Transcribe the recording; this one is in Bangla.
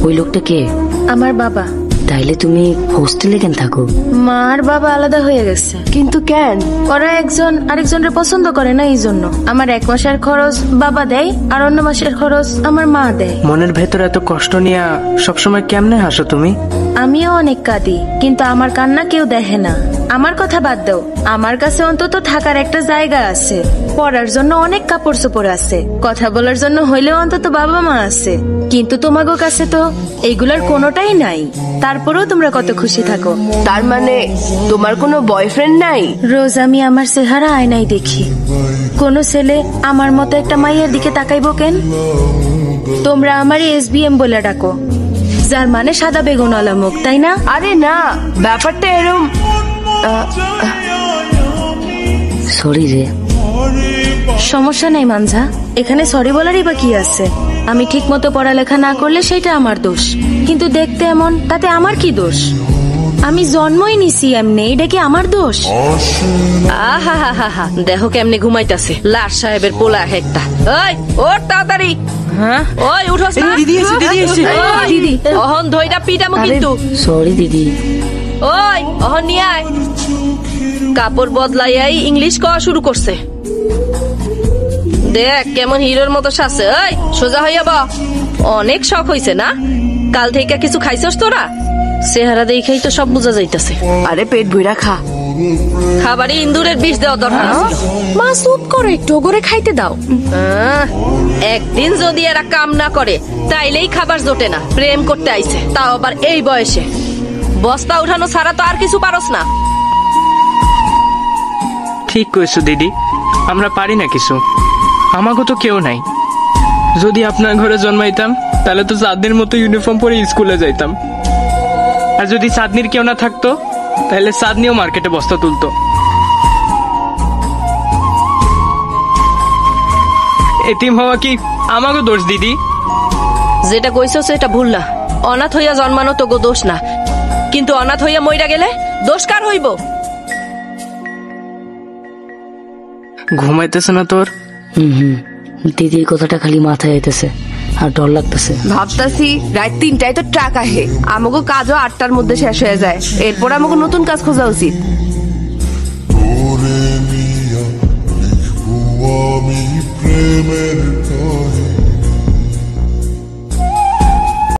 ওই লোকটা কে? আমার বাবা। তাইলে তুমি হোস্টেলে কেন থাকো? মা আর বাবা আলাদা হয়ে গেছে। কিন্তু কেন? ওরা একজন আরেকজনের পছন্দ করে না, এই জন্য। আমার 1 মাসের খরচ বাবা দেয়, আর অন্য মাসের খরচ আমার মা দেয়। মনের ভেতরে এত কষ্ট নিয়ে সবসময় কেমনে হাসো তুমি? আমিও অনেক কাঁদি, কিন্তু আমার কান্না কেউ দেখে না। আমার কথা বাদ দাও, আমার কাছে অন্তত থাকার একটা জায়গা আছে, পড়ার জন্য অনেক কাপড় চোপড় আছে, কথা বলার জন্য হইলেও অন্তত বাবা মা আছে। কিন্তু তোমাগো কাছে তো এইগুলার কোনোটাই নাই। তারপরেও তোমরা কত খুশি থাকো। তার মানে তোমার কোনো বয়ফ্রেন্ড নাই? রোজ আমি আমার চেহারা আয়নায় দেখি। কোন ছেলে আমার মতো একটা মাইয়ের দিকে তাকাইবো কেন? তোমরা আমারই SBM বলে ডাকো, যার মানে সাদা বেগুনওয়ালা মুখ, তাই না? আরে না, ব্যাপারটা এরম। সরি রে। সমস্যা নাই মানজা, এখানে সরি বলারই বা কি আছে? আমি ঠিক মতো পড়ালেখা না করলে সেটা আমার দোষ, কিন্তু দেখতে এমন, তাতে আমার কি দোষ? আমি জন্মই নিছি এমনি, এটা কি আমার দোষ? আহা হা হা হা, দেখো কেমনে ঘুমাইতাছে লাট সাহেবের পোলা একটা। ওই ওর তাড়াতাড়ি। হ্যাঁ ওই উঠোস না। দিদি এসে, দিদি এসে। ওই, দিদি। অহন ধইরা পিটামো কিন্তু। সরি দিদি। ওই অহন নিয়ে আয়। কাপড় বদলাইয়াই ইংলিশ কওয়া শুরু করছে। দেখ কেমন হিরোর মতো সাজছে। ওই সোজা হইয়া বা। অনেক শখ হইছে না? কাল থেকে কিছু খাইছস তোরা? চেহারা দেখেই তো সব বোঝা যাইতাছে। আরে পেট ভইরা খা। খাবারে ইন্দুরের বিষ দেওয়া দরকার ছিল। মা চুপ করো, একটু করে খাইতে দাও। একদিন যদি এরা কাম না করে তাইলেই খাবার জোটে না। প্রেম করতে আইছে, তাও আবার এই বয়সে। বস্তা উঠানো ছাড়া তো আর কিছু পারস না। ঠিক কইছো দিদি, আমরা পারি না কিছু। আমাকে তো কেউ নাই। যদি আপনার ঘরে জন্মাইতাম তাহলে তো চাঁদনির মতো ইউনিফর্ম পরে স্কুলে যাইতাম। আর যদি চাঁদনির কেউ না থাকতো তাহলে চাঁদনিও মার্কেটে বস্তা তুলতো। এতিম হওয়া কি আমাকে দোষ দিদি? যেটা কইছস সেটা ভুল না। অনাথ হইয়া জন্মানো তো গো দোষ না, কিন্তু অনাথ হইয়া মইরা গেলে দোষ কার হইব? ঘুমাইতেছে না তোর? দিদির কথাটা খালি মাথায় আইতেছে আর ডর লাগতেছে। ভাবতাছি রাত 3টায় তো ট্রাক আহে, আমাকে কাজও 8টার মধ্যে শেষ হয়ে যায়। এরপর আমাকে নতুন কাজ খোঁজা উচিত। আমি প্রেমের